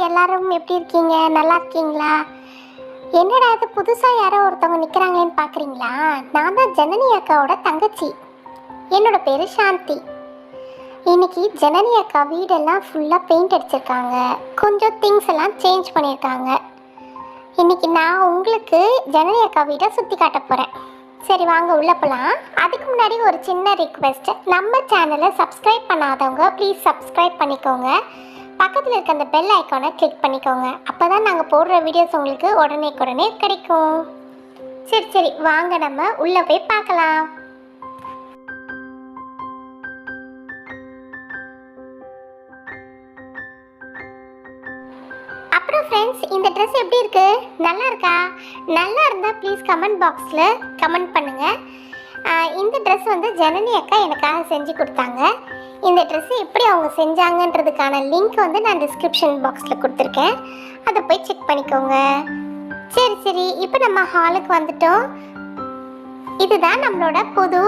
எல்லாரும் எப்படி இருக்கீங்க? நல்லா இருக்கீங்களா? என்னடா இது புதுசாக யாரோ ஒருத்தவங்க நிற்கிறாங்களேன்னு பார்க்குறீங்களா? நான் தான் ஜனனி அக்காவோட தங்கச்சி. என்னோட பேர் சாந்தி. இன்னைக்கு ஜனனி அக்கா வீடெல்லாம் ஃபுல்லாக பெயிண்ட் அடிச்சிருக்காங்க. கொஞ்சம் திங்ஸ் எல்லாம் சேஞ்ச் பண்ணியிருக்காங்க. இன்னைக்கு நான் உங்களுக்கு ஜனனி அக்கா வீடை சுற்றி காட்ட போகிறேன். சரி வாங்க உள்ளே போகலாம். அதுக்கு முன்னாடி ஒரு சின்ன ரிக்வெஸ்ட், நம்ம சேனலை சப்ஸ்கிரைப் பண்ணாதவங்க ப்ளீஸ் சப்ஸ்கிரைப் பண்ணிக்கோங்க. பக்கத்தில் இருக்க அந்த பெல் ஐக்கானை கிளிக் பண்ணிக்கோங்க. அப்போ தான் நாங்கள் போடுற வீடியோஸ் உங்களுக்கு உடனே கிடைக்கும். சரி வாங்க நம்ம உள்ளே போய் பார்க்கலாம். அப்புறம் ஃப்ரெண்ட்ஸ், இந்த ட்ரெஸ் எப்படி இருக்கு? நல்லா இருக்கா? நல்லா இருந்தால் ப்ளீஸ் கமெண்ட் பாக்ஸில் கமெண்ட் பண்ணுங்கள். இந்த ட்ரெஸ் வந்து ஜனனி அக்கா எனக்காக செஞ்சு கொடுத்தாங்க. இந்த ட்ரெஸ்ஸு எப்படி அவங்க செஞ்சாங்கன்றதுக்கான லிங்க் வந்து நான் டிஸ்கிரிப்ஷன் பாக்ஸில் கொடுத்துருக்கேன். அதை போய் செக் பண்ணிக்கோங்க. சரி இப்போ நம்ம ஹாலுக்கு வந்துட்டோம். இதுதான் நம்மளோட புது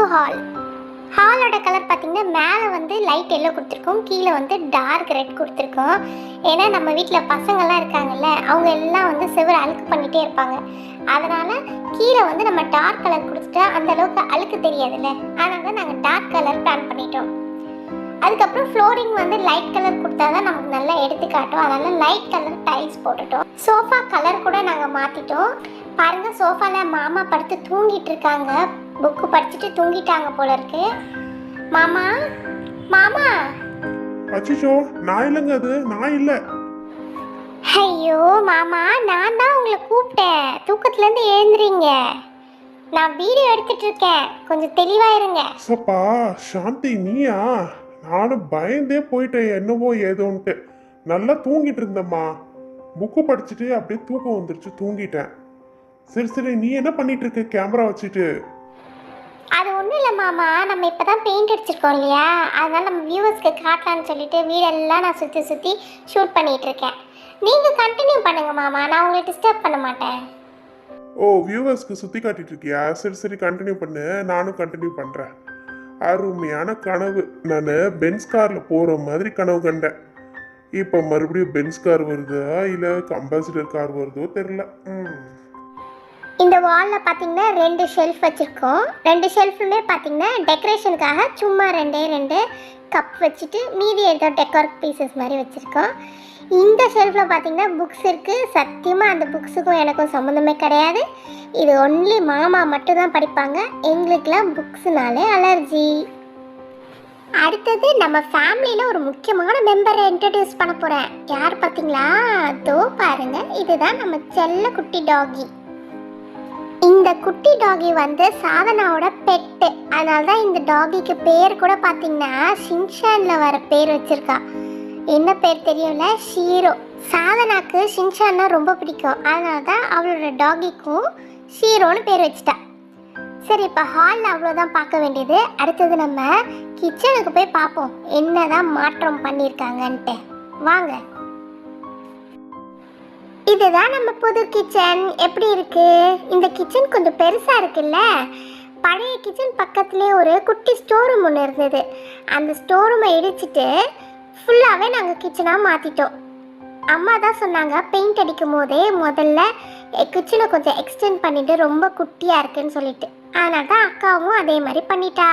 ஹாலோட கலர் பார்த்திங்கன்னா மேலே வந்து லைட் எல்லோ கொடுத்துருக்கோம், கீழே வந்து டார்க் ரெட் கொடுத்துருக்கோம். ஏன்னா நம்ம வீட்டில் பசங்கள்லாம் இருக்காங்கல்ல, அவங்க எல்லாம் வந்து செவர் அழுக்கு பண்ணிகிட்டே இருப்பாங்க. அதனால் கீழே வந்து நம்ம டார்க் கலர் கொடுத்துட்டா அந்தளவுக்கு அழுக்கு தெரியாதுல்ல, அதனால தான் நாங்கள் டார்க் கலர் பிளான் பண்ணிட்டோம். அதுக்கப்புறம் ஃப்ளோரிங் வந்து லைட் கலர் கொடுத்தா தான் நமக்கு நல்லா எடுத்துக்காட்டும். அதனால் லைட் கலர் டைல்ஸ் போட்டுட்டோம். சோஃபா கலர் கூட நாங்கள் மாற்றிட்டோம். பாருங்கள், சோஃபாவில் மாமா படுத்து தூங்கிட்டு இருக்காங்க. புக்கு படிச்சுட்டு தூங்கிட்டாங்க போல இருக்கு. மாமா மாமா. அச்சோ, நான் இல்லைங்க, அது நான் இல்லை. ஐயோ மாமா, நான் தான் உங்களை கூப்பிட்டேன். தூக்கத்துலேருந்து எழுந்துறீங்க. நான் வீடியோ எடுத்துட்டு இருக்கேன், கொஞ்சம் தெளிவாயிருங்க. சப்பா சாந்தி, நீயா? நானும் பயந்தே போயிட்டேன் என்னவோ ஏதோன்ட்டு. நல்லா தூங்கிட்டு இருந்தம்மா, புக்கு படிச்சுட்டு அப்படியே தூக்கம் வந்துருச்சு, தூங்கிட்டேன். சரி நீ என்ன பண்ணிட்டு இருக்க கேமரா வச்சுட்டு? அது ஒன்றும் இல்லை மாமா, நம்ம இப்போ தான் பெயிண்ட் அடிச்சிருக்கோம் இல்லையா, அதனால் நம்ம வியூவர்ஸ்க்கு காட்டலான்னு சொல்லிட்டு வீடெல்லாம் நான் சுற்றி ஷூட் பண்ணிகிட்டு இருக்கேன். நீங்கள் கண்டினியூ பண்ணுங்க மாமா, நான் உங்களை டிஸ்டர்ப் பண்ண மாட்டேன். ஓ, வியூவர்ஸ்க்கு சுற்றி காட்டிட்டு இருக்கியா? சரி கண்டினியூ பண்ணு, நானும் கண்டினியூ பண்ணுறேன். அருமையான கனவு. நான் பென்ஸ் காரில் போகிற மாதிரி கனவு கண்டேன். இப்போ மறுபடியும் பென்ஸ் கார் வருதா இல்லை அம்பாசிடர் கார் வருதோ தெரில. இந்த வாலில் பார்த்தீங்கன்னா 2 ஷெல்ஃப் வச்சுருக்கோம். 2 ஷெல்ஃபுமே பார்த்தீங்கன்னா டெக்கரேஷனுக்காக சும்மா 2 கப் வச்சுட்டு மீதி ஏதோ டெக்கர் பீசஸ் மாதிரி வச்சுருக்கோம். இந்த ஷெல்ஃபில் பார்த்தீங்கன்னா புக்ஸ் இருக்குது. சத்தியமாக அந்த புக்ஸுக்கும் எனக்கும் சம்மந்தமே கிடையாது. இது ஒன்லி மாமா மட்டும் தான் படிப்பாங்க. எங்களுக்கெல்லாம் புக்ஸுனாலே அலர்ஜி. அடுத்தது நம்ம ஃபேமிலியில் ஒரு முக்கியமான மெம்பரை இன்ட்ரடியூஸ் பண்ண போகிறேன். யார் பார்த்தீங்களா? அதோ பாருங்கள், இதுதான் நம்ம செல்ல குட்டி டாகி. இந்த குட்டி டாகி வந்து சாதனாவோட பெட்டு. அதனால தான் இந்த டாகிக்கு பேர் கூட பார்த்தீங்கன்னா ஷின்சானில் வர பேர் வச்சுருக்கா. என்ன பேர் தெரியல, ஷீரோ. சாதனாக்கு ஷின்சான்னா ரொம்ப பிடிக்கும், அதனால தான் அவளோட டாகிக்கும் ஷீரோன்னு பேர் வச்சுட்டா. சரி, இப்போ ஹாலில் அவ்வளோதான் பார்க்க வேண்டியது. அடுத்தது நம்ம கிச்சனுக்கு போய் பார்ப்போம் என்னதான் மாற்றம் பண்ணியிருக்காங்கன்ட்டு. வாங்க. இதுதான் நம்ம புது கிச்சன். எப்படி இருக்கு? இந்த கிச்சன் கொஞ்சம் பெருசாக இருக்குல்ல. பழைய கிச்சன் பக்கத்துலேயே ஒரு குட்டி ஸ்டோர் ரூம் ஒன்று இருந்தது. அந்த ஸ்டோர் ரூமை இடிச்சிட்டு ஃபுல்லாகவே நாங்கள் கிச்சனாக மாற்றிட்டோம். அம்மா தான் சொன்னாங்க பெயிண்ட் அடிக்கும் போதே முதல்ல கிச்சனை கொஞ்சம் எக்ஸ்டெண்ட் பண்ணிவிட்டு ரொம்ப குட்டியாக இருக்குன்னு சொல்லிட்டு. அதனால தான் அக்காவும் அதே மாதிரி பண்ணிட்டா.